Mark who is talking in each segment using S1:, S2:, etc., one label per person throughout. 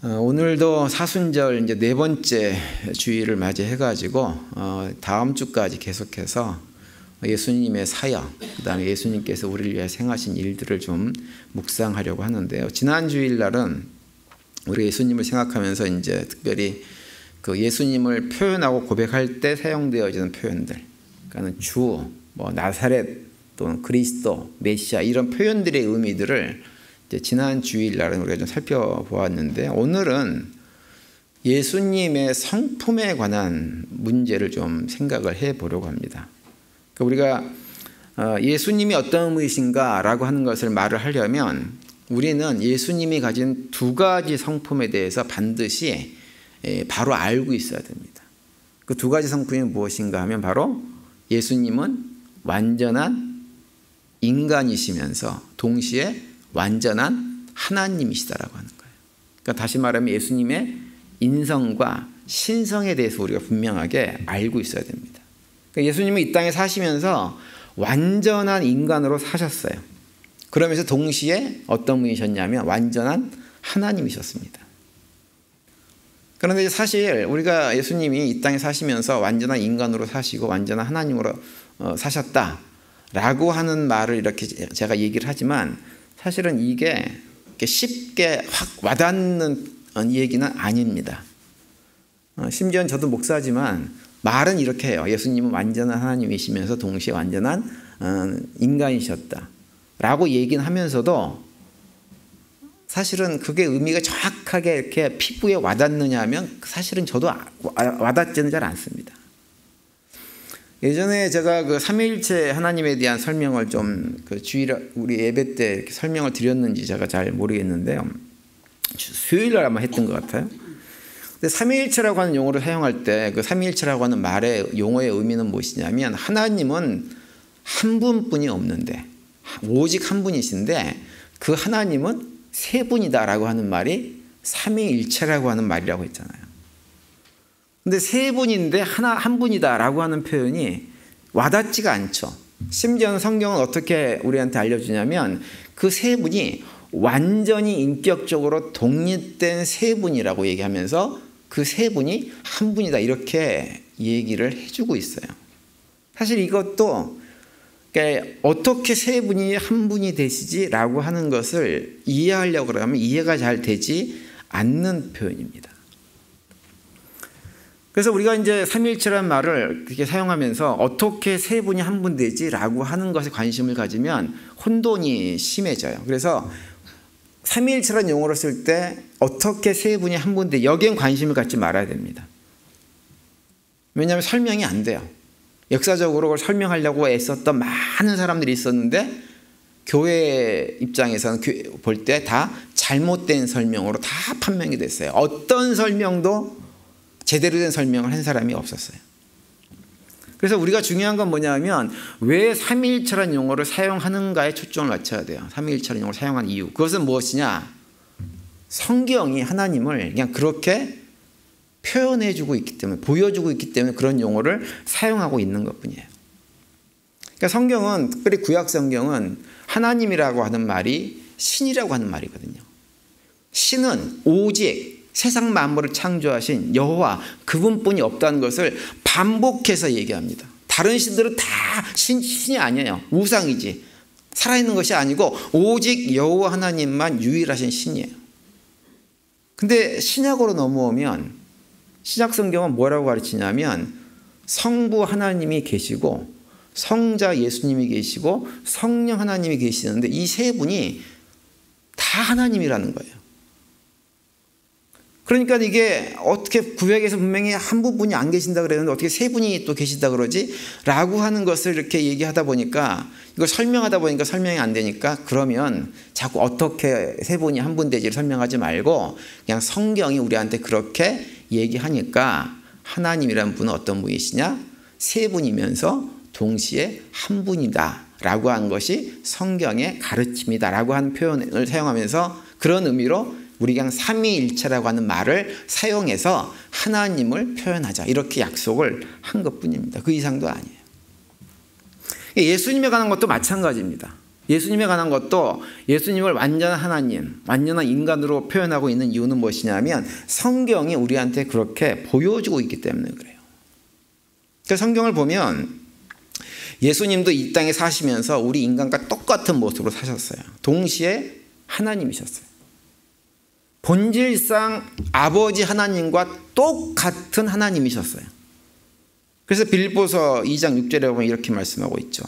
S1: 오늘도 사순절 이제 네 번째 주일을 맞이해가지고 다음 주까지 계속해서 예수님의 사역, 그다음에 예수님께서 우리를 위해 행하신 일들을 좀 묵상하려고 하는데요. 지난 주일날은 우리 예수님을 생각하면서 이제 특별히 그 예수님을 표현하고 고백할 때 사용되어지는 표현들, 그러니까 주, 나사렛 또는 그리스도, 메시아 이런 표현들의 의미들을 지난 주일날은 우리가 좀 살펴보았는데, 오늘은 예수님의 성품에 관한 문제를 좀 생각을 해보려고 합니다. 그러니까 우리가 예수님이 어떤 분이신가 라고 하는 것을 말을 하려면 우리는 예수님이 가진 두 가지 성품에 대해서 반드시 바로 알고 있어야 됩니다. 그 두 가지 성품이 무엇인가 하면 바로 예수님은 완전한 인간이시면서 동시에 완전한 하나님이시다라고 하는 거예요. 그러니까 다시 말하면 예수님의 인성과 신성에 대해서 우리가 분명하게 알고 있어야 됩니다. 그러니까 예수님은 이 땅에 사시면서 완전한 인간으로 사셨어요. 그러면서 동시에 어떤 분이셨냐면 완전한 하나님이셨습니다. 그런데 사실 우리가 예수님이 이 땅에 사시면서 완전한 인간으로 사시고 완전한 하나님으로 사셨다라고 하는 말을 이렇게 제가 얘기를 하지만 사실은 이게 쉽게 확 와닿는 얘기는 아닙니다. 심지어 저도 목사지만 말은 이렇게 해요. 예수님은 완전한 하나님이시면서 동시에 완전한 인간이셨다 라고 얘기는 하면서도 사실은 그게 의미가 정확하게 이렇게 피부에 와닿느냐 하면 사실은 저도 와닿지는 잘 않습니다. 예전에 제가 그 삼위일체 하나님에 대한 설명을 좀 그 주일 우리 예배 때 이렇게 설명을 드렸는지 제가 잘 모르겠는데요. 수요일날 아마 했던 것 같아요. 근데 삼위일체라고 하는 용어를 사용할 때 그 삼위일체라고 하는 말의 용어의 의미는 무엇이냐면 하나님은 한 분뿐이 없는데 오직 한 분이신데 그 하나님은 세 분이다라고 하는 말이 삼위일체라고 하는 말이라고 했잖아요. 근데 세 분인데 한 분이다라고 하는 표현이 와닿지가 않죠. 심지어는 성경은 어떻게 우리한테 알려주냐면 그 세 분이 완전히 인격적으로 독립된 세 분이라고 얘기하면서 그 세 분이 한 분이다 이렇게 얘기를 해주고 있어요. 사실 이것도 그러니까 어떻게 세 분이 한 분이 되시지라고 하는 것을 이해하려고 그러면 이해가 잘 되지 않는 표현입니다. 그래서 우리가 이제 삼위일체라는 말을 그렇게 사용하면서 어떻게 세 분이 한 분 되지라고 하는 것에 관심을 가지면 혼돈이 심해져요. 그래서 삼위일체라는 용어를 쓸 때 어떻게 세 분이 한 분 되지 여기엔 관심을 갖지 말아야 됩니다. 왜냐하면 설명이 안 돼요. 역사적으로 그걸 설명하려고 애썼던 많은 사람들이 있었는데 교회 입장에서는 볼 때 다 잘못된 설명으로 다 판명이 됐어요. 어떤 설명도 제대로 된 설명을 한 사람이 없었어요. 그래서 우리가 중요한 건 뭐냐면 왜 삼위일체라는 용어를 사용하는가에 초점을 맞춰야 돼요. 삼위일체라는 용어를 사용한 이유. 그것은 무엇이냐? 성경이 하나님을 그냥 그렇게 표현해주고 있기 때문에 보여주고 있기 때문에 그런 용어를 사용하고 있는 것뿐이에요. 그러니까 성경은 특별히 구약 성경은 하나님이라고 하는 말이 신이라고 하는 말이거든요. 신은 오직 세상 만물을 창조하신 여호와 그분뿐이 없다는 것을 반복해서 얘기합니다. 다른 신들은 다 신이 아니에요. 우상이지. 살아있는 것이 아니고 오직 여호와 하나님만 유일하신 신이에요. 근데 신약으로 넘어오면 신약 성경은 뭐라고 가르치냐면 성부 하나님이 계시고 성자 예수님이 계시고 성령 하나님이 계시는데 이 세 분이 다 하나님이라는 거예요. 그러니까 이게 어떻게 구약에서 분명히 한 분이 안 계신다 그랬는데 어떻게 세 분이 또 계시다 그러지? 라고 하는 것을 이렇게 얘기하다 보니까 이걸 설명하다 보니까 설명이 안 되니까 그러면 자꾸 어떻게 세 분이 한 분 되지를 설명하지 말고 그냥 성경이 우리한테 그렇게 얘기하니까 하나님이라는 분은 어떤 분이시냐? 세 분이면서 동시에 한 분이다 라고 하는 것이 성경의 가르침이다 라고 하는 표현을 사용하면서 그런 의미로 우리 그냥 삼위일체라고 하는 말을 사용해서 하나님을 표현하자 이렇게 약속을 한 것뿐입니다. 그 이상도 아니에요. 예수님에 관한 것도 마찬가지입니다. 예수님에 관한 것도 예수님을 완전한 하나님, 완전한 인간으로 표현하고 있는 이유는 무엇이냐면 성경이 우리한테 그렇게 보여주고 있기 때문에 그래요. 그러니까 성경을 보면 예수님도 이 땅에 사시면서 우리 인간과 똑같은 모습으로 사셨어요. 동시에 하나님이셨어요. 본질상 아버지 하나님과 똑같은 하나님이셨어요. 그래서 빌립보서 2장 6절에 보면 이렇게 말씀하고 있죠.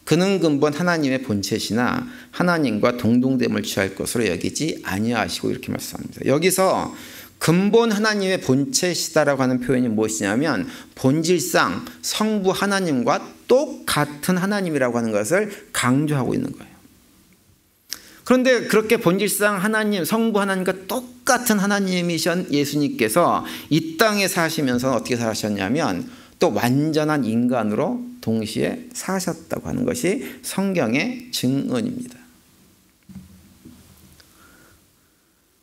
S1: 그는 근본 하나님의 본체시나 하나님과 동등됨을 취할 것으로 여기지 아니하시고 이렇게 말씀합니다. 여기서 근본 하나님의 본체시다라고 하는 표현이 무엇이냐면 본질상 성부 하나님과 똑같은 하나님이라고 하는 것을 강조하고 있는 거예요. 그런데 그렇게 본질상 하나님, 성부 하나님과 똑같은 하나님이신 예수님께서 이 땅에 사시면서 어떻게 사셨냐면 또 완전한 인간으로 동시에 사셨다고 하는 것이 성경의 증언입니다.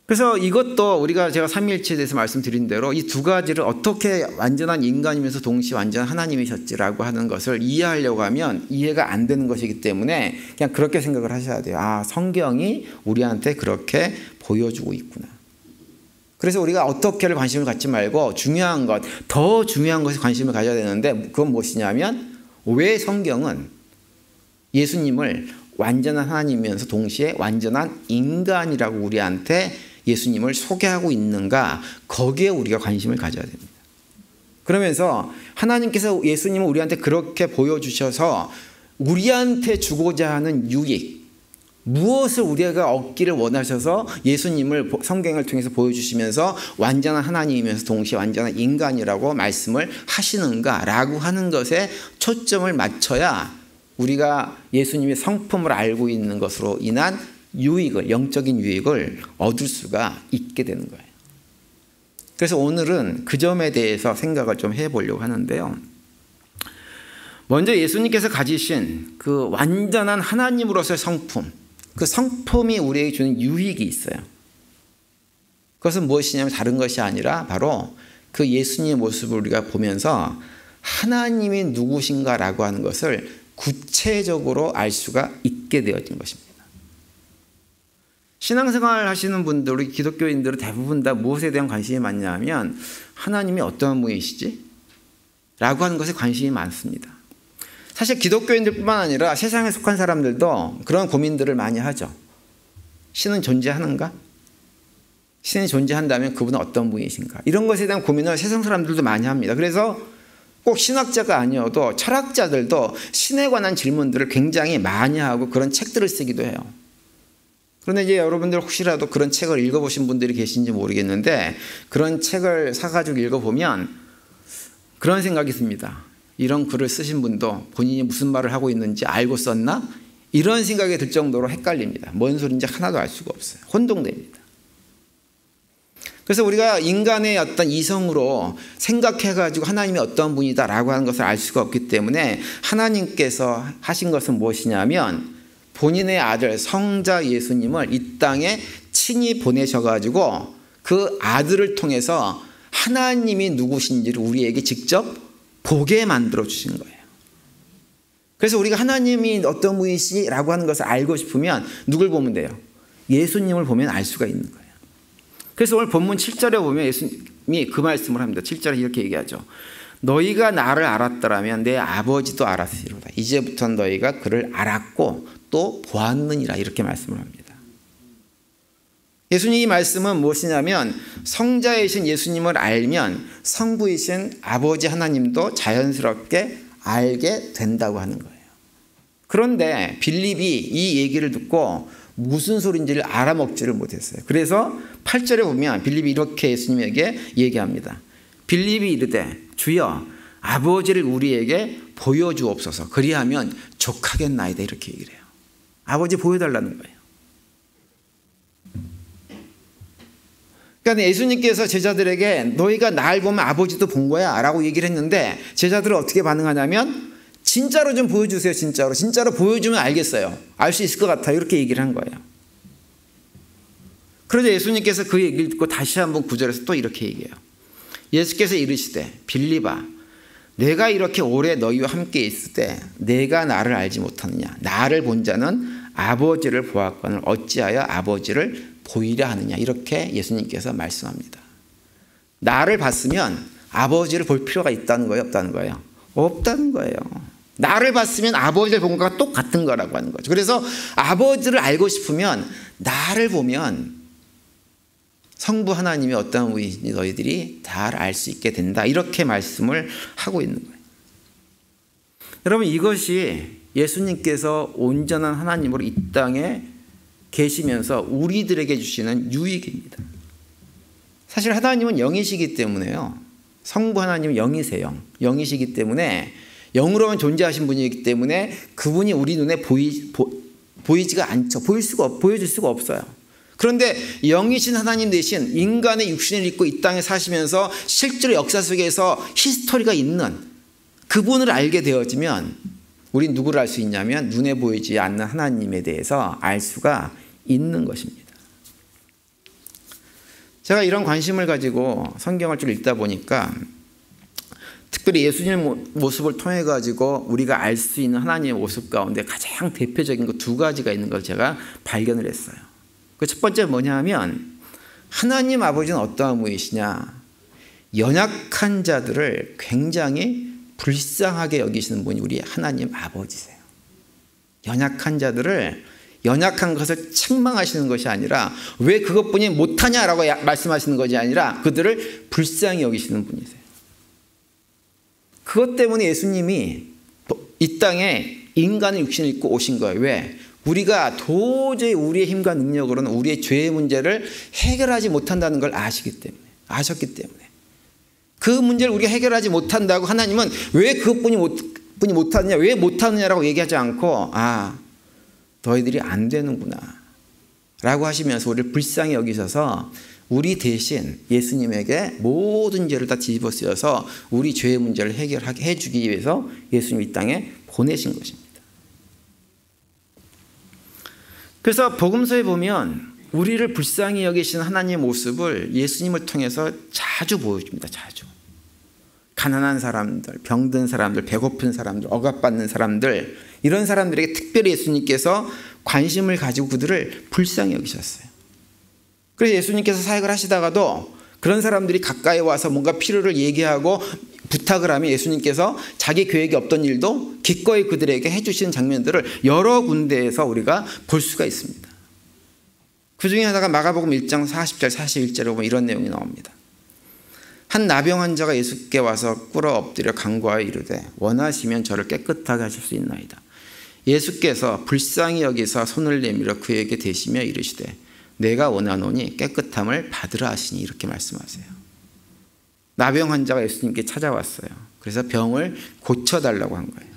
S1: 그래서 이것도 우리가 제가 삼위일체에 대해서 말씀드린 대로 이 두 가지를 어떻게 완전한 인간이면서 동시에 완전한 하나님이셨지라고 하는 것을 이해하려고 하면 이해가 안 되는 것이기 때문에 그냥 그렇게 생각을 하셔야 돼요. 아, 성경이 우리한테 그렇게 보여주고 있구나. 그래서 우리가 어떻게를 관심을 갖지 말고 중요한 것, 더 중요한 것에 관심을 가져야 되는데 그건 무엇이냐면 왜 성경은 예수님을 완전한 하나님이면서 동시에 완전한 인간이라고 우리한테 예수님을 소개하고 있는가, 거기에 우리가 관심을 가져야 됩니다. 그러면서 하나님께서 예수님을 우리한테 그렇게 보여주셔서 우리한테 주고자 하는 유익, 무엇을 우리가 얻기를 원하셔서 예수님을 성경을 통해서 보여주시면서 완전한 하나님이면서 동시에 완전한 인간이라고 말씀을 하시는가라고 하는 것에 초점을 맞춰야 우리가 예수님의 성품을 알고 있는 것으로 인한 유익을, 영적인 유익을 얻을 수가 있게 되는 거예요. 그래서 오늘은 그 점에 대해서 생각을 좀 해보려고 하는데요. 먼저 예수님께서 가지신 그 완전한 하나님으로서의 성품, 그 성품이 우리에게 주는 유익이 있어요. 그것은 무엇이냐면 다른 것이 아니라 바로 그 예수님의 모습을 우리가 보면서 하나님이 누구신가라고 하는 것을 구체적으로 알 수가 있게 되어진 것입니다. 신앙생활 하시는 분들, 우리 기독교인들은 대부분 다 무엇에 대한 관심이 많냐면 하나님이 어떤 분이시지? 라고 하는 것에 관심이 많습니다. 사실 기독교인들뿐만 아니라 세상에 속한 사람들도 그런 고민들을 많이 하죠. 신은 존재하는가? 신이 존재한다면 그분은 어떤 분이신가? 이런 것에 대한 고민을 세상 사람들도 많이 합니다. 그래서 꼭 신학자가 아니어도 철학자들도 신에 관한 질문들을 굉장히 많이 하고 그런 책들을 쓰기도 해요. 그런데 이제 여러분들 혹시라도 그런 책을 읽어보신 분들이 계신지 모르겠는데 그런 책을 사가지고 읽어보면 그런 생각이 듭니다. 이런 글을 쓰신 분도 본인이 무슨 말을 하고 있는지 알고 썼나? 이런 생각이 들 정도로 헷갈립니다. 뭔 소리인지 하나도 알 수가 없어요. 혼동됩니다. 그래서 우리가 인간의 어떤 이성으로 생각해가지고 하나님이 어떤 분이다라고 하는 것을 알 수가 없기 때문에 하나님께서 하신 것은 무엇이냐면 본인의 아들 성자 예수님을 이 땅에 친히 보내셔가지고 그 아들을 통해서 하나님이 누구신지를 우리에게 직접 보게 만들어 주신 거예요. 그래서 우리가 하나님이 어떤 분이시라고 하는 것을 알고 싶으면 누굴 보면 돼요? 예수님을 보면 알 수가 있는 거예요. 그래서 오늘 본문 7절에 보면 예수님이 그 말씀을 합니다. 7절에 이렇게 얘기하죠. 너희가 나를 알았더라면 내 아버지도 알았으리로다. 이제부터는 너희가 그를 알았고 또 보았느니라. 이렇게 말씀을 합니다. 예수님의 말씀은 무엇이냐면 성자이신 예수님을 알면 성부이신 아버지 하나님도 자연스럽게 알게 된다고 하는 거예요. 그런데 빌립이 이 얘기를 듣고 무슨 소리인지를 알아먹지를 못했어요. 그래서 8절에 보면 빌립이 이렇게 예수님에게 얘기합니다. 빌립이 이르되 주여 아버지를 우리에게 보여주옵소서. 그리하면 족하겠나이다. 이렇게 얘기를 해요. 아버지 보여달라는 거예요. 그러니까 예수님께서 제자들에게 너희가 날 보면 아버지도 본 거야 라고 얘기를 했는데 제자들은 어떻게 반응하냐면 진짜로 좀 보여주세요. 진짜로 보여주면 알겠어요. 알 수 있을 것 같아요. 이렇게 얘기를 한 거예요. 그러자 예수님께서 그 얘기를 듣고 다시 한번 9절에서 또 이렇게 얘기해요. 예수께서 이르시되 빌립아 내가 이렇게 오래 너희와 함께 있을 때 내가 나를 알지 못하느냐. 나를 본 자는 아버지를 보았거늘 어찌하여 아버지를 보이려 하느냐, 이렇게 예수님께서 말씀합니다. 나를 봤으면 아버지를 볼 필요가 있다는 거예요, 없다는 거예요? 없다는 거예요. 나를 봤으면 아버지를 본 것과 똑같은 거라고 하는 거죠. 그래서 아버지를 알고 싶으면 나를 보면 성부 하나님이 어떤 분인지 너희들이 잘 알 수 있게 된다, 이렇게 말씀을 하고 있는 거예요. 여러분, 이것이 예수님께서 온전한 하나님으로 이 땅에 계시면서 우리들에게 주시는 유익입니다. 사실 하나님은 영이시기 때문에요. 성부 하나님은 영이세요. 영이시기 때문에, 영으로만 존재하신 분이기 때문에 그분이 우리 눈에 보이지가 않죠. 보여줄 수가 없어요. 그런데 영이신 하나님 대신 인간의 육신을 입고 이 땅에 사시면서 실제로 역사 속에서 히스토리가 있는 그분을 알게 되어지면 우린 누구를 알 수 있냐면 눈에 보이지 않는 하나님에 대해서 알 수가 있는 것입니다. 제가 이런 관심을 가지고 성경을 좀 읽다 보니까 특별히 예수님의 모습을 통해 가지고 우리가 알 수 있는 하나님의 모습 가운데 가장 대표적인 것 두 가지가 있는 걸 제가 발견을 했어요. 그 첫 번째 뭐냐 하면, 하나님 아버지는 어떠한 분이시냐, 연약한 자들을 굉장히 불쌍하게 여기시는 분이 우리 하나님 아버지세요. 연약한 자들을, 연약한 것을 책망하시는 것이 아니라 왜 그것뿐이 못하냐라고 말씀하시는 것이 아니라 그들을 불쌍히 여기시는 분이세요. 그것 때문에 예수님이 이 땅에 인간의 육신을 입고 오신 거예요. 왜? 우리가 도저히 우리의 힘과 능력으로는 우리의 죄의 문제를 해결하지 못한다는 걸 아셨기 때문에 그 문제를 우리가 해결하지 못한다고 하나님은 왜 그것뿐이 못하느냐, 왜 못하느냐라고 얘기하지 않고, 너희들이 안 되는구나 라고 하시면서 우리를 불쌍히 여기셔서 우리 대신 예수님에게 모든 죄를 다 뒤집어 쓰여서 우리 죄의 문제를 해결하게 해주기 위해서 예수님이 이 땅에 보내신 것입니다. 그래서 복음서에 보면 우리를 불쌍히 여기시는 하나님의 모습을 예수님을 통해서 자주 보여줍니다. 자주. 가난한 사람들, 병든 사람들, 배고픈 사람들, 억압받는 사람들, 이런 사람들에게 특별히 예수님께서 관심을 가지고 그들을 불쌍히 여기셨어요. 그래서 예수님께서 사역을 하시다가도 그런 사람들이 가까이 와서 뭔가 필요를 얘기하고 부탁을 하면 예수님께서 자기 계획이 없던 일도 기꺼이 그들에게 해주시는 장면들을 여러 군데에서 우리가 볼 수가 있습니다. 그 중에 하나가 마가복음 1장 40절 41절에 보면 이런 내용이 나옵니다. 한 나병 환자가 예수께 와서 꿇어 엎드려 간구하여 이르되 원하시면 저를 깨끗하게 하실 수 있나이다. 예수께서 불쌍히 여기사 손을 내밀어 그에게 대시며 이르시되 내가 원하노니 깨끗함을 받으라 하시니, 이렇게 말씀하세요. 나병 환자가 예수님께 찾아왔어요. 그래서 병을 고쳐달라고 한 거예요.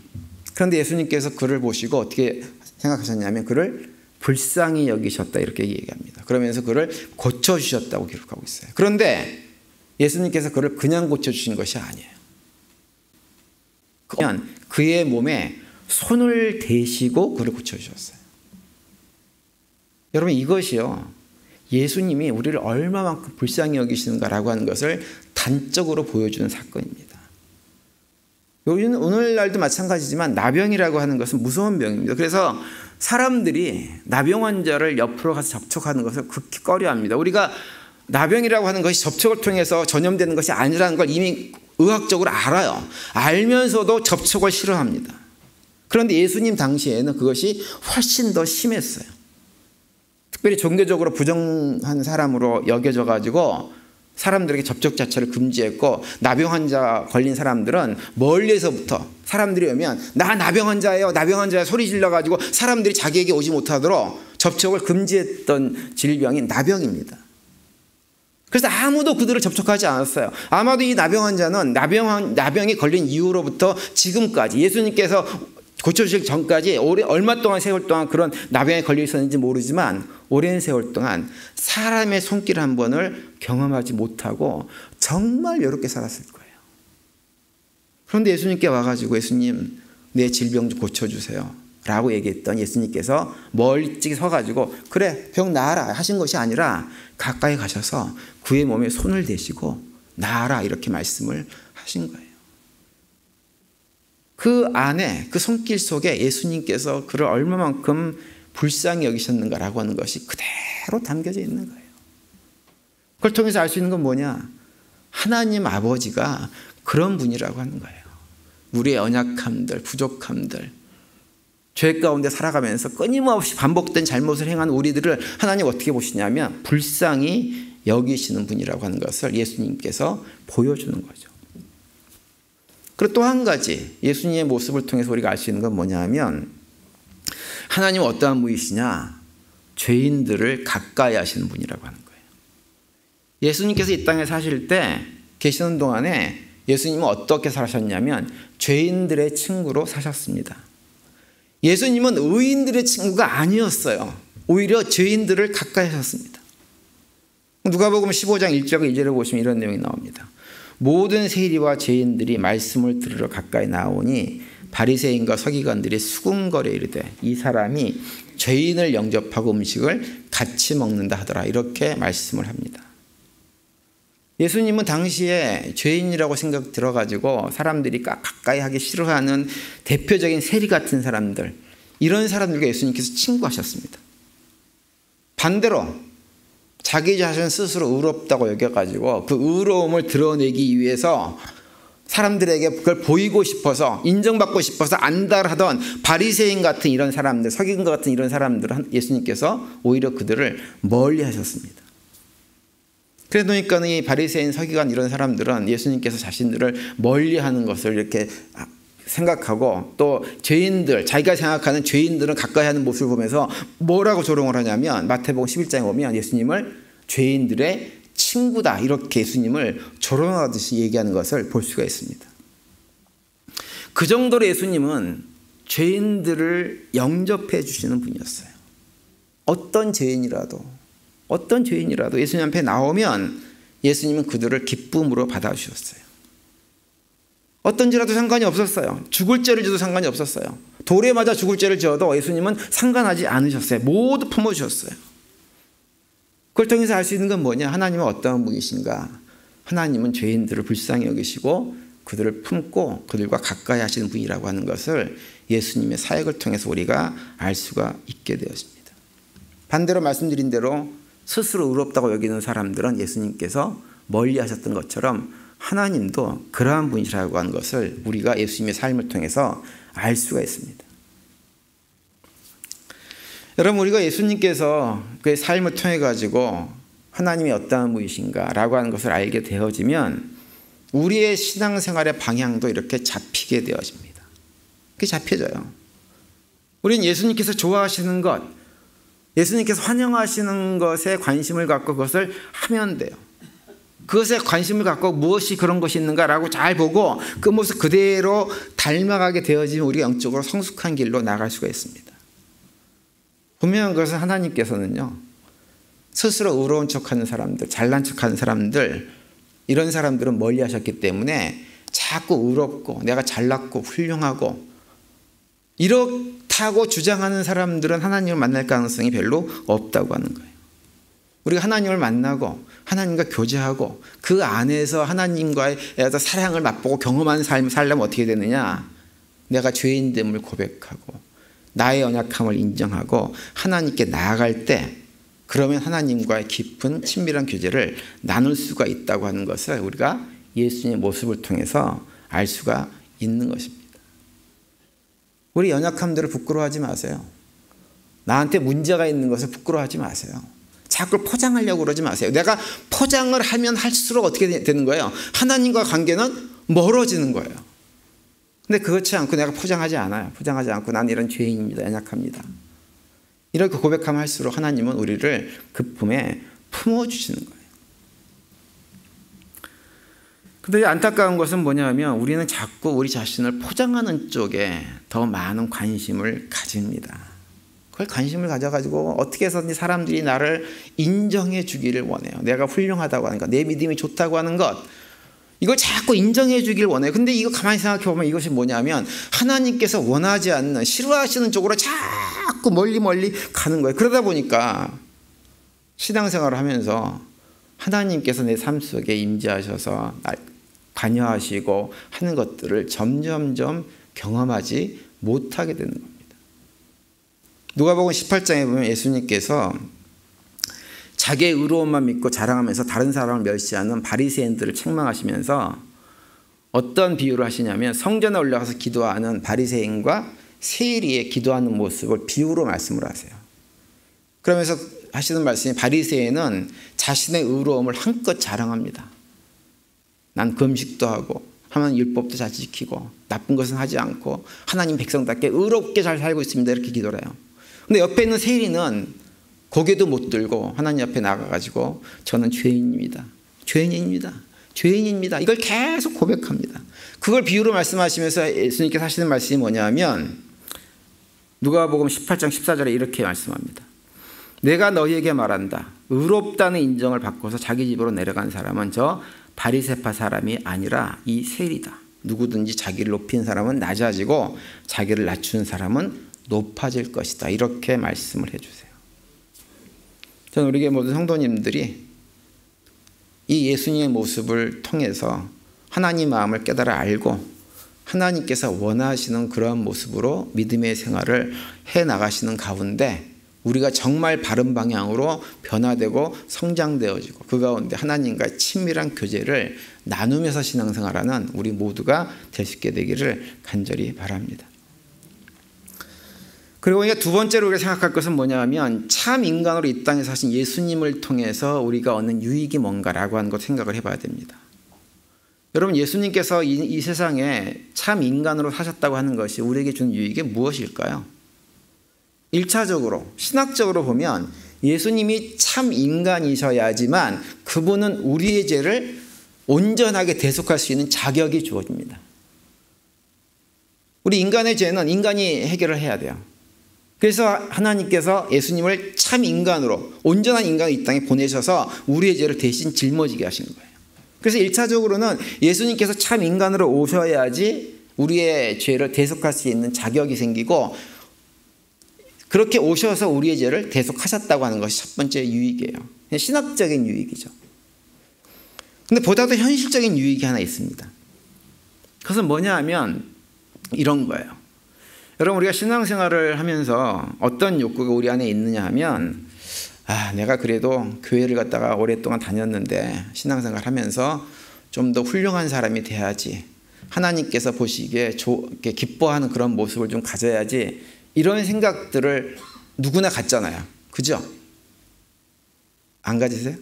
S1: 그런데 예수님께서 그를 보시고 어떻게 생각하셨냐면 그를 불쌍히 여기셨다, 이렇게 얘기합니다. 그러면서 그를 고쳐주셨다고 기록하고 있어요. 그런데 예수님께서 그를 그냥 고쳐주신 것이 아니에요. 그냥 그의 몸에 손을 대시고 그를 고쳐주셨어요. 여러분, 이것이요, 예수님이 우리를 얼마만큼 불쌍히 여기시는가라고 하는 것을 단적으로 보여주는 사건입니다. 오늘날도 마찬가지지만 나병이라고 하는 것은 무서운 병입니다. 그래서 사람들이 나병 환자를 옆으로 가서 접촉하는 것을 극히 꺼려합니다. 우리가 나병이라고 하는 것이 접촉을 통해서 전염되는 것이 아니라는 걸 이미 의학적으로 알아요. 알면서도 접촉을 싫어합니다. 그런데 예수님 당시에는 그것이 훨씬 더 심했어요. 특별히 종교적으로 부정한 사람으로 여겨져 가지고 사람들에게 접촉 자체를 금지했고, 나병 환자 걸린 사람들은 멀리서부터 사람들이 오면 나 나병 환자예요, 나병 환자예요 소리 질러 가지고 사람들이 자기에게 오지 못하도록 접촉을 금지했던 질병이 나병입니다. 그래서 아무도 그들을 접촉하지 않았어요. 아마도 이 나병 환자는 나병이 걸린 이후로부터 지금까지 예수님께서 고쳐주시기 전까지 얼마 동안 세월 동안 그런 나병에 걸려 있었는지 모르지만 오랜 세월 동안 사람의 손길 한 번을 경험하지 못하고 정말 외롭게 살았을 거예요. 그런데 예수님께 와가지고 예수님 내 질병 좀 고쳐주세요 라고 얘기했던 예수님께서 멀찍이 서가지고 그래 병 나아라 하신 것이 아니라 가까이 가셔서 그의 몸에 손을 대시고 나아라 이렇게 말씀을 하신 거예요. 그 안에 그 손길 속에 예수님께서 그를 얼마만큼 불쌍히 여기셨는가라고 하는 것이 그대로 담겨져 있는 거예요. 그걸 통해서 알 수 있는 건 뭐냐? 하나님 아버지가 그런 분이라고 하는 거예요. 우리의 연약함들, 부족함들, 죄 가운데 살아가면서 끊임없이 반복된 잘못을 행한 우리들을 하나님 어떻게 보시냐면 불쌍히 여기시는 분이라고 하는 것을 예수님께서 보여주는 거죠. 그리고 또 한 가지 예수님의 모습을 통해서 우리가 알 수 있는 건 뭐냐 하면 하나님은 어떠한 분이시냐? 죄인들을 가까이 하시는 분이라고 하는 거예요. 예수님께서 이 땅에 사실 때 계시는 동안에 예수님은 어떻게 사셨냐면 죄인들의 친구로 사셨습니다. 예수님은 의인들의 친구가 아니었어요. 오히려 죄인들을 가까이 하셨습니다. 누가복음 15장 1절과 2절을 보시면 이런 내용이 나옵니다. 모든 세리와 죄인들이 말씀을 들으러 가까이 나오니 바리새인과 서기관들이 수군거려 이르되 이 사람이 죄인을 영접하고 음식을 같이 먹는다 하더라. 이렇게 말씀을 합니다. 예수님은 당시에 죄인이라고 생각 들어가지고 사람들이 가까이 하기 싫어하는 대표적인 세리 같은 사람들, 이런 사람들과 예수님께서 친구하셨습니다. 반대로 자기 자신 스스로 의롭다고 여겨가지고 그 의로움을 드러내기 위해서 사람들에게 그걸 보이고 싶어서 인정받고 싶어서 안달하던 바리새인 같은 이런 사람들, 서기관과 같은 이런 사람들은 예수님께서 오히려 그들을 멀리 하셨습니다. 그러니까 이 바리새인, 서기관 이런 사람들은 예수님께서 자신들을 멀리하는 것을 이렇게 생각하고 또 죄인들, 자기가 생각하는 죄인들은 가까이 하는 모습을 보면서 뭐라고 조롱을 하냐면 마태복음 11장에 보면 예수님을 죄인들의 친구다 이렇게 예수님을 조롱하듯이 얘기하는 것을 볼 수가 있습니다. 그 정도로 예수님은 죄인들을 영접해 주시는 분이었어요. 어떤 죄인이라도 예수님 앞에 나오면 예수님은 그들을 기쁨으로 받아주셨어요. 어떤지라도 상관이 없었어요. 죽을 죄를 지어도 상관이 없었어요. 돌에 맞아 죽을 죄를 지어도 예수님은 상관하지 않으셨어요. 모두 품어주셨어요. 그걸 통해서 알 수 있는 건 뭐냐? 하나님은 어떠한 분이신가? 하나님은 죄인들을 불쌍히 여기시고 그들을 품고 그들과 가까이 하시는 분이라고 하는 것을 예수님의 사역을 통해서 우리가 알 수가 있게 되었습니다. 반대로 말씀드린 대로 스스로 의롭다고 여기는 사람들은 예수님께서 멀리 하셨던 것처럼 하나님도 그러한 분이라고 하는 것을 우리가 예수님의 삶을 통해서 알 수가 있습니다. 여러분, 우리가 예수님께서 그의 삶을 통해 가지고 하나님이 어떠한 분이신가라고 하는 것을 알게 되어지면 우리의 신앙생활의 방향도 이렇게 잡히게 되어집니다. 그게 잡혀져요. 우리는 예수님께서 좋아하시는 것, 예수님께서 환영하시는 것에 관심을 갖고 그것을 하면 돼요. 그것에 관심을 갖고 무엇이 그런 것이 있는가라고 잘 보고 그 모습 그대로 닮아가게 되어지면 우리가 영적으로 성숙한 길로 나갈 수가 있습니다. 분명한 것은 하나님께서는요, 스스로 의로운 척하는 사람들, 잘난 척하는 사람들, 이런 사람들은 멀리 하셨기 때문에 자꾸 의롭고 내가 잘났고 훌륭하고 이렇다고 주장하는 사람들은 하나님을 만날 가능성이 별로 없다고 하는 거예요. 우리가 하나님을 만나고 하나님과 교제하고 그 안에서 하나님과의 사랑을 맛보고 경험하는 삶을 살려면 어떻게 되느냐? 내가 죄인됨을 고백하고 나의 연약함을 인정하고 하나님께 나아갈 때 그러면 하나님과의 깊은 친밀한 교제를 나눌 수가 있다고 하는 것을 우리가 예수님의 모습을 통해서 알 수가 있는 것입니다. 우리 연약함들을 부끄러워하지 마세요. 나한테 문제가 있는 것을 부끄러워하지 마세요. 자꾸 포장하려고 그러지 마세요. 내가 포장을 하면 할수록 어떻게 되는 거예요? 하나님과 관계는 멀어지는 거예요. 근데 그렇지 않고 내가 포장하지 않아요. 포장하지 않고 난 이런 죄인입니다. 연약합니다. 이렇게 고백하면 할수록 하나님은 우리를 그 품에 품어주시는 거예요. 근데 안타까운 것은 뭐냐면 우리는 자꾸 우리 자신을 포장하는 쪽에 더 많은 관심을 가집니다. 그걸 관심을 가져가지고 어떻게 해서든지 사람들이 나를 인정해 주기를 원해요. 내가 훌륭하다고 하는 것, 내 믿음이 좋다고 하는 것, 이걸 자꾸 인정해 주길 원해요. 근데 이거 가만히 생각해 보면 이것이 뭐냐면 하나님께서 원하지 않는, 싫어하시는 쪽으로 자꾸 멀리 가는 거예요. 그러다 보니까 신앙생활을 하면서 하나님께서 내 삶 속에 임재하셔서 날 관여하시고 하는 것들을 점점점 경험하지 못하게 되는 겁니다. 누가복음 18장에 보면 예수님께서 자기의 의로움만 믿고 자랑하면서 다른 사람을 멸시하는 바리새인들을 책망하시면서 어떤 비유를 하시냐면 성전에 올라가서 기도하는 바리새인과 세리의 기도하는 모습을 비유로 말씀을 하세요. 그러면서 하시는 말씀이 바리새인은 자신의 의로움을 한껏 자랑합니다. 난 금식도 하고 하나님 율법도 잘 지키고 나쁜 것은 하지 않고 하나님 백성답게 의롭게 잘 살고 있습니다. 이렇게 기도를 해요. 근데 옆에 있는 세리는 고개도 못 들고 하나님 앞에 나가가지고 저는 죄인입니다. 죄인입니다. 죄인입니다. 이걸 계속 고백합니다. 그걸 비유로 말씀하시면서 예수님께서 하시는 말씀이 뭐냐면 누가복음 18장 14절에 이렇게 말씀합니다. 내가 너희에게 말한다. 의롭다는 인정을 받고서 자기 집으로 내려간 사람은 저 바리새파 사람이 아니라 이 세리다. 누구든지 자기를 높인 사람은 낮아지고 자기를 낮춘 사람은 높아질 것이다. 이렇게 말씀을 해주세요. 저는 우리 모든 성도님들이 이 예수님의 모습을 통해서 하나님 마음을 깨달아 알고 하나님께서 원하시는 그런 모습으로 믿음의 생활을 해나가시는 가운데 우리가 정말 바른 방향으로 변화되고 성장되어지고 그 가운데 하나님과의 친밀한 교제를 나누면서 신앙생활하는 우리 모두가 될 수 있게 되기를 간절히 바랍니다. 그리고 두 번째로 우리가 생각할 것은 뭐냐면 참 인간으로 이 땅에 사신 예수님을 통해서 우리가 얻는 유익이 뭔가라고 하는 것 생각을 해봐야 됩니다. 여러분 예수님께서 이 세상에 참 인간으로 사셨다고 하는 것이 우리에게 주는 유익이 무엇일까요? 1차적으로 신학적으로 보면 예수님이 참 인간이셔야지만 그분은 우리의 죄를 온전하게 대속할 수 있는 자격이 주어집니다. 우리 인간의 죄는 인간이 해결을 해야 돼요. 그래서 하나님께서 예수님을 참 인간으로 온전한 인간을 이 땅에 보내셔서 우리의 죄를 대신 짊어지게 하신 거예요. 그래서 1차적으로는 예수님께서 참 인간으로 오셔야지 우리의 죄를 대속할 수 있는 자격이 생기고 그렇게 오셔서 우리의 죄를 대속하셨다고 하는 것이 첫 번째 유익이에요. 신학적인 유익이죠. 근데 보다 더 현실적인 유익이 하나 있습니다. 그것은 뭐냐 하면 이런 거예요. 여러분 우리가 신앙생활을 하면서 어떤 욕구가 우리 안에 있느냐 하면 내가 그래도 교회를 갔다가 오랫동안 다녔는데 신앙생활 하면서 좀 더 훌륭한 사람이 돼야지 하나님께서 보시기에 기뻐하는 그런 모습을 좀 가져야지 이런 생각들을 누구나 갖잖아요. 그죠? 안 가지세요?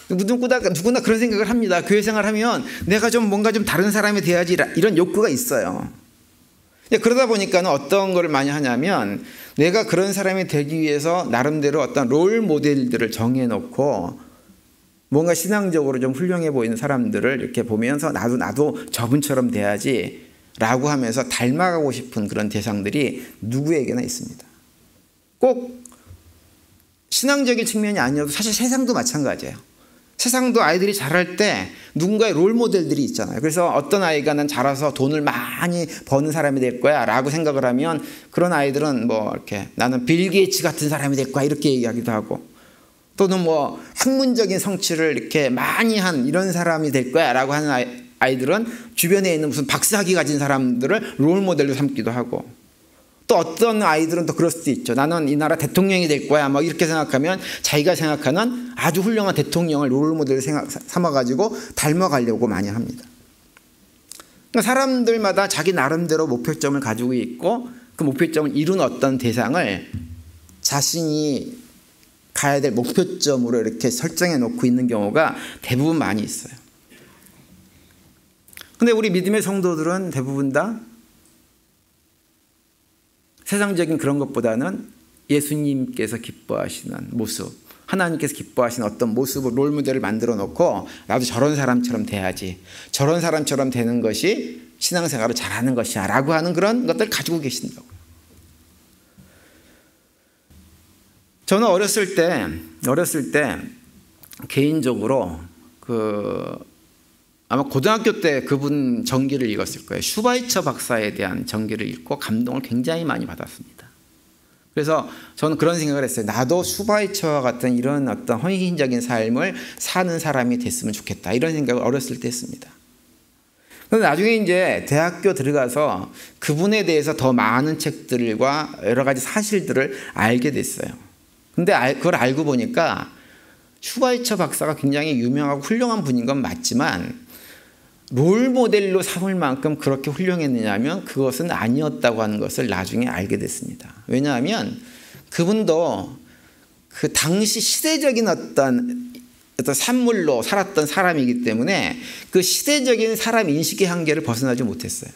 S1: 누구나 그런 생각을 합니다. 교회 생활하면 내가 좀 뭔가 좀 다른 사람이 돼야지 이런 욕구가 있어요. 그러다 보니까 어떤 걸 많이 하냐면 내가 그런 사람이 되기 위해서 나름대로 어떤 롤 모델들을 정해놓고 뭔가 신앙적으로 좀 훌륭해 보이는 사람들을 이렇게 보면서 나도 저분처럼 돼야지 라고 하면서 닮아가고 싶은 그런 대상들이 누구에게나 있습니다. 꼭 신앙적인 측면이 아니어도 사실 세상도 마찬가지예요. 세상도 아이들이 자랄 때 누군가의 롤 모델들이 있잖아요. 그래서 어떤 아이가 난 자라서 돈을 많이 버는 사람이 될 거야 라고 생각을 하면 그런 아이들은 이렇게 나는 빌 게이츠 같은 사람이 될 거야 이렇게 얘기하기도 하고 또는 학문적인 성취를 이렇게 많이 한 이런 사람이 될 거야 라고 하는 아이들은 주변에 있는 무슨 박사학위 가진 사람들을 롤 모델로 삼기도 하고 또 어떤 아이들은 또 그럴 수도 있죠. 나는 이 나라 대통령이 될 거야 이렇게 생각하면 자기가 생각하는 아주 훌륭한 대통령을 롤 모델로 삼아가지고 닮아가려고 많이 합니다. 그러니까 사람들마다 자기 나름대로 목표점을 가지고 있고 그 목표점을 이룬 어떤 대상을 자신이 가야 될 목표점으로 이렇게 설정해 놓고 있는 경우가 대부분 많이 있어요. 근데 우리 믿음의 성도들은 대부분 다 세상적인 그런 것보다는 예수님께서 기뻐하시는 모습, 하나님께서 기뻐하시는 어떤 모습을 롤모델을 만들어 놓고 나도 저런 사람처럼 돼야지, 저런 사람처럼 되는 것이 신앙생활을 잘하는 것이야 라고 하는 그런 것들 가지고 계신다고요. 저는 어렸을 때 개인적으로 아마 고등학교 때 그분 전기를 읽었을 거예요. 슈바이처 박사에 대한 전기를 읽고 감동을 굉장히 많이 받았습니다. 그래서 저는 그런 생각을 했어요. 나도 슈바이처와 같은 이런 어떤 헌신적인 삶을 사는 사람이 됐으면 좋겠다. 이런 생각을 어렸을 때 했습니다. 그런데 나중에 이제 대학교 들어가서 그분에 대해서 더 많은 책들과 여러 가지 사실들을 알게 됐어요. 근데 그걸 알고 보니까 슈바이처 박사가 굉장히 유명하고 훌륭한 분인 건 맞지만 롤 모델로 삼을 만큼 그렇게 훌륭했느냐면 그것은 아니었다고 하는 것을 나중에 알게 됐습니다. 왜냐하면 그분도 그 당시 시대적인 어떤 산물로 살았던 사람이기 때문에 그 시대적인 사람 인식의 한계를 벗어나지 못했어요.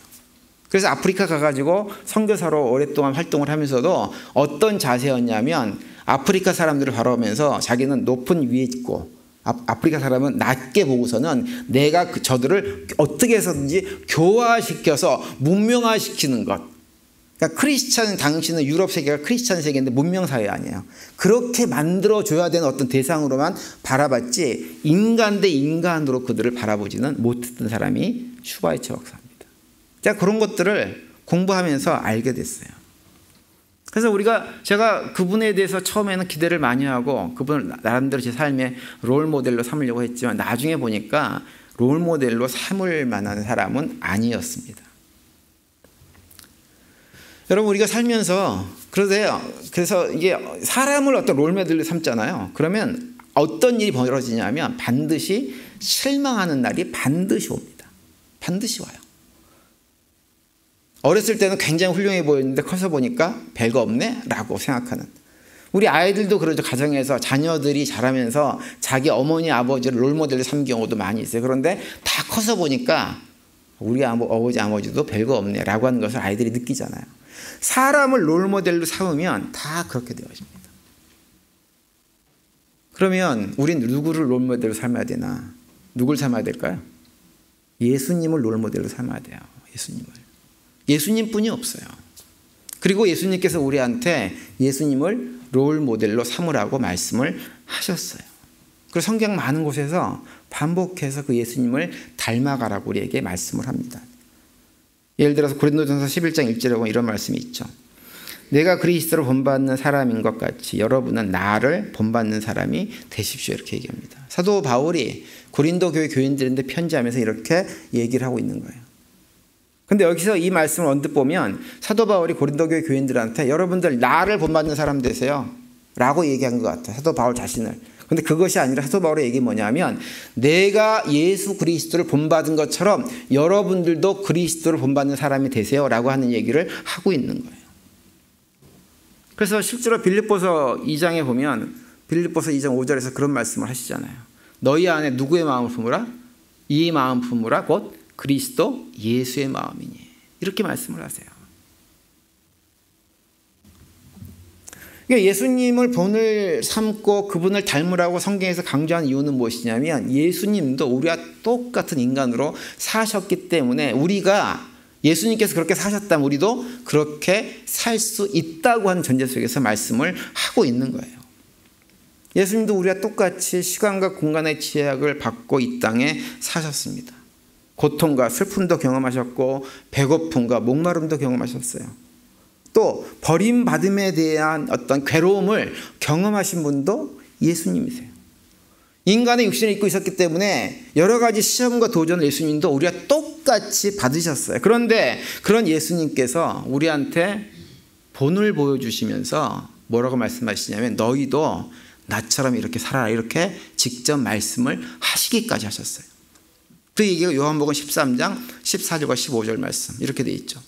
S1: 그래서 아프리카 가가지고 선교사로 오랫동안 활동을 하면서도 어떤 자세였냐면 아프리카 사람들을 바라보면서 자기는 높은 위에 있고 아프리카 사람은 낮게 보고서는 내가 저들을 어떻게 해서든지 교화시켜서 문명화시키는 것. 그러니까 크리스찬, 당시는 유럽 세계가 크리스찬 세계인데 문명 사회 아니에요. 그렇게 만들어줘야 되는 어떤 대상으로만 바라봤지 인간 대 인간으로 그들을 바라보지는 못했던 사람이 슈바이처 박사입니다. 제가 그런 것들을 공부하면서 알게 됐어요. 그래서 제가 그분에 대해서 처음에는 기대를 많이 하고 그분을 나름대로 제 삶의 롤 모델로 삼으려고 했지만 나중에 보니까 롤 모델로 삼을 만한 사람은 아니었습니다. 여러분 우리가 살면서 그래서 이게 사람을 어떤 롤 모델로 삼잖아요. 그러면 어떤 일이 벌어지냐면 반드시 실망하는 날이 반드시 옵니다. 반드시 와요. 어렸을 때는 굉장히 훌륭해 보였는데 커서 보니까 별거 없네 라고 생각하는. 우리 아이들도 그러죠. 가정에서 자녀들이 자라면서 자기 어머니 아버지를 롤모델로 삼는 경우도 많이 있어요. 그런데 다 커서 보니까 우리 아버지도 별거 없네 라고 하는 것을 아이들이 느끼잖아요. 사람을 롤모델로 삼으면 다 그렇게 되어집니다. 그러면 우린 누구를 롤모델로 삼아야 되나? 누굴 삼아야 될까요? 예수님을 롤모델로 삼아야 돼요. 예수님뿐이 없어요. 그리고 예수님께서 우리한테 예수님을 롤모델로 삼으라고 말씀을 하셨어요. 그리고 성경 많은 곳에서 반복해서 그 예수님을 닮아가라고 우리에게 말씀을 합니다. 예를 들어서 고린도전서 11장 1절에 보면 이런 말씀이 있죠. 내가 그리스도를 본받는 사람인 것 같이 여러분은 나를 본받는 사람이 되십시오. 이렇게 얘기합니다. 사도 바울이 고린도 교회 교인들한테 편지하면서 이렇게 얘기를 하고 있는 거예요. 근데 여기서 이 말씀을 언뜻 보면 사도 바울이 고린도 교회 교인들한테 여러분들 나를 본받는 사람 되세요 라고 얘기한 것 같아요. 사도 바울 자신을. 근데 그것이 아니라 사도 바울의 얘기 뭐냐면 내가 예수 그리스도를 본받은 것처럼 여러분들도 그리스도를 본받는 사람이 되세요 라고 하는 얘기를 하고 있는 거예요. 그래서 실제로 빌립보서 2장에 보면 빌립보서 2장 5절에서 그런 말씀을 하시잖아요. 너희 안에 누구의 마음을 품으라? 이 마음 품으라 곧 그리스도 예수의 마음이니. 이렇게 말씀을 하세요. 그러니까 예수님을 본을 삼고 그분을 닮으라고 성경에서 강조한 이유는 무엇이냐면 예수님도 우리와 똑같은 인간으로 사셨기 때문에 우리가 예수님께서 그렇게 사셨다면 우리도 그렇게 살 수 있다고 하는 전제 속에서 말씀을 하고 있는 거예요. 예수님도 우리와 똑같이 시간과 공간의 제약을 받고 이 땅에 사셨습니다. 고통과 슬픔도 경험하셨고 배고픔과 목마름도 경험하셨어요. 또 버림받음에 대한 어떤 괴로움을 경험하신 분도 예수님이세요. 인간의 육신을 입고 있었기 때문에 여러 가지 시험과 도전을 예수님도 우리와 똑같이 받으셨어요. 그런데 그런 예수님께서 우리한테 본을 보여주시면서 뭐라고 말씀하시냐면 너희도 나처럼 이렇게 살아라 이렇게 직접 말씀을 하시기까지 하셨어요. 그 얘기가 요한복음 13장 14절과 15절 말씀 이렇게 되어 있죠.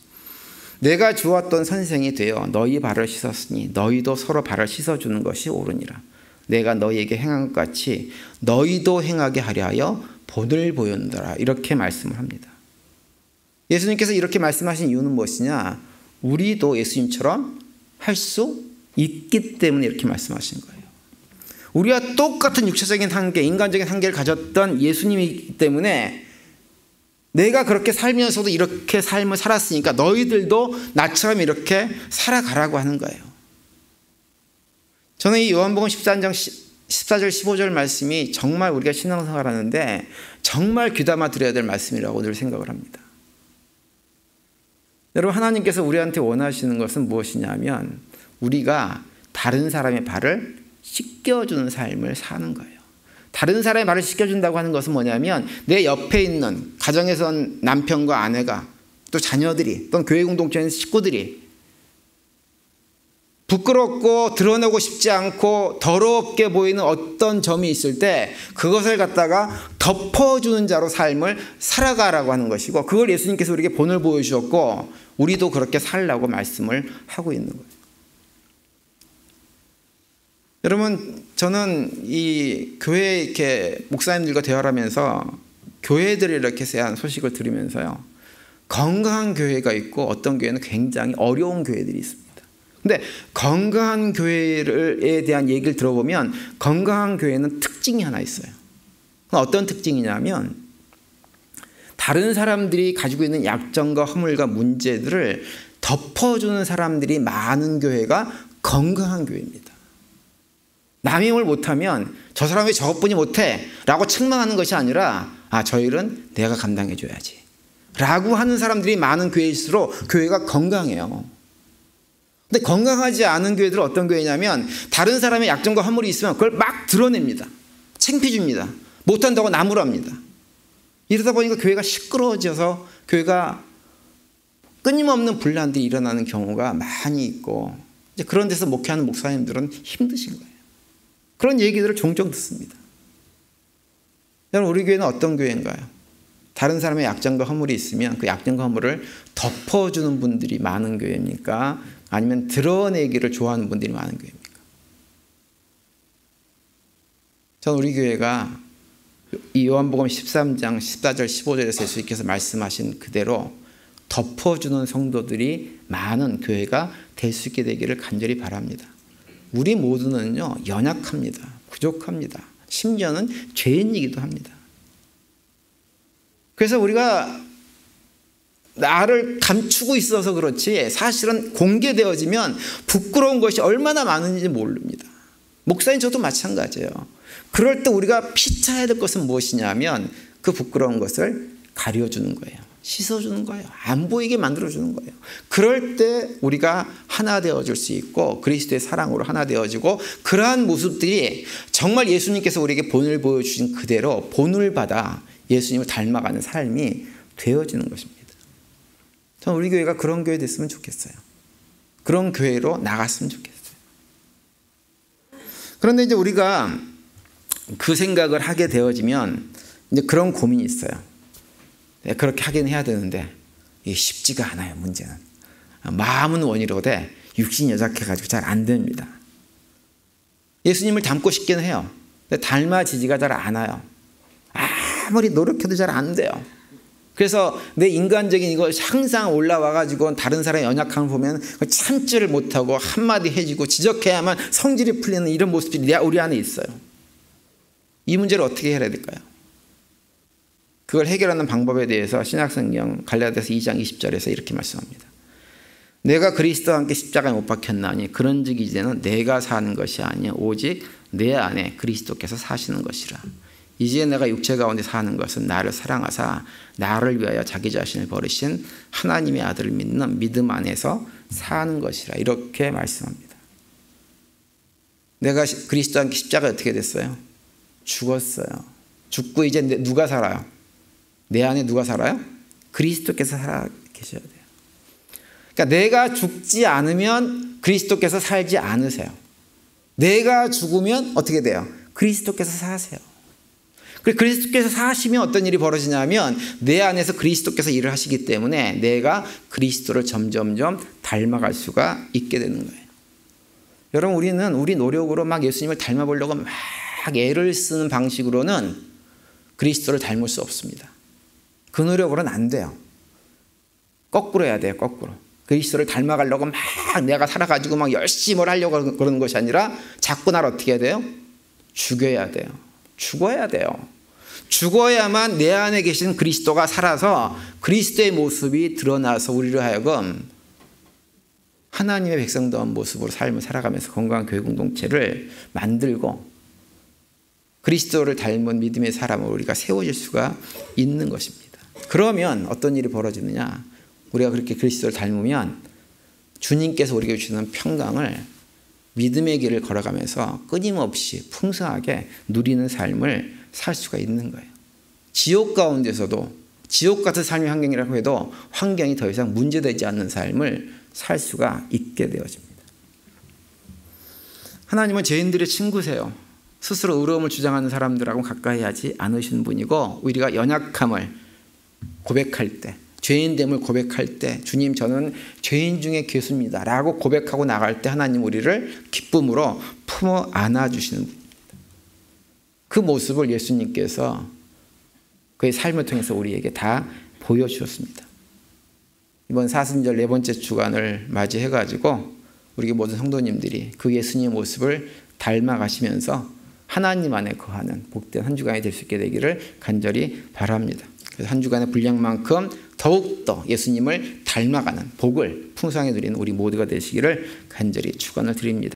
S1: 내가 주었던 선생이 되어 너희 발을 씻었으니 너희도 서로 발을 씻어주는 것이 옳으니라. 내가 너희에게 행한 것 같이 너희도 행하게 하려 하여 본을 보였노라. 이렇게 말씀을 합니다. 예수님께서 이렇게 말씀하신 이유는 무엇이냐? 우리도 예수님처럼 할 수 있기 때문에 이렇게 말씀하신 거예요. 우리와 똑같은 육체적인 한계, 인간적인 한계를 가졌던 예수님이기 때문에 내가 그렇게 살면서도 이렇게 삶을 살았으니까 너희들도 나처럼 이렇게 살아가라고 하는 거예요. 저는 이 요한복음 14장 14절 15절 말씀이 정말 우리가 신앙생활 하는데 정말 귀담아 들어야 될 말씀이라고 늘 생각을 합니다. 여러분 하나님께서 우리한테 원하시는 것은 무엇이냐면 우리가 다른 사람의 발을 씻겨주는 삶을 사는 거예요. 다른 사람의 말을 시켜준다고 하는 것은 뭐냐면 내 옆에 있는 가정에선 남편과 아내가 또 자녀들이 또는 교회 공동체의 식구들이 부끄럽고 드러내고 싶지 않고 더럽게 보이는 어떤 점이 있을 때 그것을 갖다가 덮어주는 자로 삶을 살아가라고 하는 것이고, 그걸 예수님께서 우리에게 본을 보여주셨고 우리도 그렇게 살라고 말씀을 하고 있는 거예요. 여러분, 저는 이 교회 이렇게 목사님들과 대화를 하면서 교회들이 이렇게 대한 소식을 들으면서요, 건강한 교회가 있고 어떤 교회는 굉장히 어려운 교회들이 있습니다. 근데 건강한 교회에 대한 얘기를 들어보면 건강한 교회는 특징이 하나 있어요. 어떤 특징이냐면 다른 사람들이 가지고 있는 약점과 허물과 문제들을 덮어주는 사람들이 많은 교회가 건강한 교회입니다. 남이 뭘 못하면 저 사람이 저것뿐이 못해 라고 책망하는 것이 아니라 저 일은 내가 감당해 줘야지 라고 하는 사람들이 많은 교회일수록 교회가 건강해요. 근데 건강하지 않은 교회들은 어떤 교회냐면 다른 사람의 약점과 허물이 있으면 그걸 막 드러냅니다. 창피줍니다. 못한다고 나무랍니다. 이러다 보니까 교회가 시끄러워져서 교회가 끊임없는 분란들이 일어나는 경우가 많이 있고, 이제 그런 데서 목회하는 목사님들은 힘드신 거예요. 그런 얘기들을 종종 듣습니다. 여러분, 우리 교회는 어떤 교회인가요? 다른 사람의 약점과 허물이 있으면 그 약점과 허물을 덮어주는 분들이 많은 교회입니까? 아니면 드러내기를 좋아하는 분들이 많은 교회입니까? 저는 우리 교회가 이 요한복음 13장 14절 15절에서 예수님께서 말씀하신 그대로 덮어주는 성도들이 많은 교회가 될 수 있게 되기를 간절히 바랍니다. 우리 모두는요, 연약합니다. 부족합니다. 심지어는 죄인이기도 합니다. 그래서 우리가 나를 감추고 있어서 그렇지 사실은 공개되어지면 부끄러운 것이 얼마나 많은지 모릅니다. 목사님 저도 마찬가지예요. 그럴 때 우리가 피차해야 될 것은 무엇이냐면 그 부끄러운 것을 가려주는 거예요. 씻어주는 거예요. 안 보이게 만들어주는 거예요. 그럴 때 우리가 하나 되어줄 수 있고 그리스도의 사랑으로 하나 되어지고, 그러한 모습들이 정말 예수님께서 우리에게 본을 보여주신 그대로 본을 받아 예수님을 닮아가는 삶이 되어지는 것입니다. 저는 우리 교회가 그런 교회 됐으면 좋겠어요. 그런 교회로 나갔으면 좋겠어요. 그런데 이제 우리가 그 생각을 하게 되어지면 이제 그런 고민이 있어요. 그렇게 하긴 해야 되는데 이게 쉽지가 않아요. 문제는 마음은 원이로되 육신이 여작해가지고 잘 안 됩니다. 예수님을 닮고 싶긴 해요. 근데 닮아지지가 잘 않아요. 아무리 노력해도 잘 안 돼요. 그래서 내 인간적인 이거 항상 올라와가지고 다른 사람의 연약함을 보면 참지를 못하고 한마디 해주고 지적해야만 성질이 풀리는 이런 모습들이 우리 안에 있어요. 이 문제를 어떻게 해야 될까요? 그걸 해결하는 방법에 대해서 신약성경 갈라디아서 2장 20절에서 이렇게 말씀합니다. 내가 그리스도와 함께 십자가에 못 박혔나니 그런즉 이제는 내가 사는 것이 아니요 오직 내 안에 그리스도께서 사시는 것이라. 이제 내가 육체 가운데 사는 것은 나를 사랑하사 나를 위하여 자기 자신을 버리신 하나님의 아들을 믿는 믿음 안에서 사는 것이라. 이렇게 말씀합니다. 내가 그리스도와 함께 십자가에 어떻게 됐어요? 죽었어요. 죽고 이제 누가 살아요? 내 안에 누가 살아요? 그리스도께서 살아 계셔야 돼요. 그러니까 내가 죽지 않으면 그리스도께서 살지 않으세요. 내가 죽으면 어떻게 돼요? 그리스도께서 사세요. 그리스도께서 사시면 어떤 일이 벌어지냐면 내 안에서 그리스도께서 일을 하시기 때문에 내가 그리스도를 점점점 닮아갈 수가 있게 되는 거예요. 여러분, 우리는 우리 노력으로 막 예수님을 닮아보려고 막 애를 쓰는 방식으로는 그리스도를 닮을 수 없습니다. 그 노력으로는 안 돼요. 거꾸로 해야 돼요. 거꾸로. 그리스도를 닮아가려고 막 내가 살아가지고 막 열심히 뭘 하려고 그러는 것이 아니라 자꾸 나를 어떻게 해야 돼요? 죽여야 돼요. 죽어야 돼요. 죽어야만 내 안에 계신 그리스도가 살아서 그리스도의 모습이 드러나서 우리를 하여금 하나님의 백성다운 모습으로 삶을 살아가면서 건강한 교회 공동체를 만들고 그리스도를 닮은 믿음의 사람으로 우리가 세워질 수가 있는 것입니다. 그러면 어떤 일이 벌어지느냐? 우리가 그렇게 그리스도를 닮으면 주님께서 우리에게 주시는 평강을 믿음의 길을 걸어가면서 끊임없이 풍성하게 누리는 삶을 살 수가 있는 거예요. 지옥 가운데서도 지옥 같은 삶의 환경이라고 해도 환경이 더 이상 문제되지 않는 삶을 살 수가 있게 되어집니다. 하나님은 죄인들의 친구세요. 스스로 의로움을 주장하는 사람들하고 가까이 하지 않으신 분이고, 우리가 연약함을 고백할 때, 죄인됨을 고백할 때 주님 저는 죄인 중에 괴수입니다 라고 고백하고 나갈 때 하나님 우리를 기쁨으로 품어 안아주시는 분입니다. 그 모습을 예수님께서 그의 삶을 통해서 우리에게 다 보여주셨습니다. 이번 사순절 4번째 주간을 맞이해가지고 우리 모든 성도님들이 그 예수님의 모습을 닮아가시면서 하나님 안에 거하는 복된 한 주간이 될 수 있게 되기를 간절히 바랍니다. 그래서 한 주간의 분량만큼 더욱더 예수님을 닮아가는 복을 풍성하게 누리는 우리 모두가 되시기를 간절히 축원을 드립니다.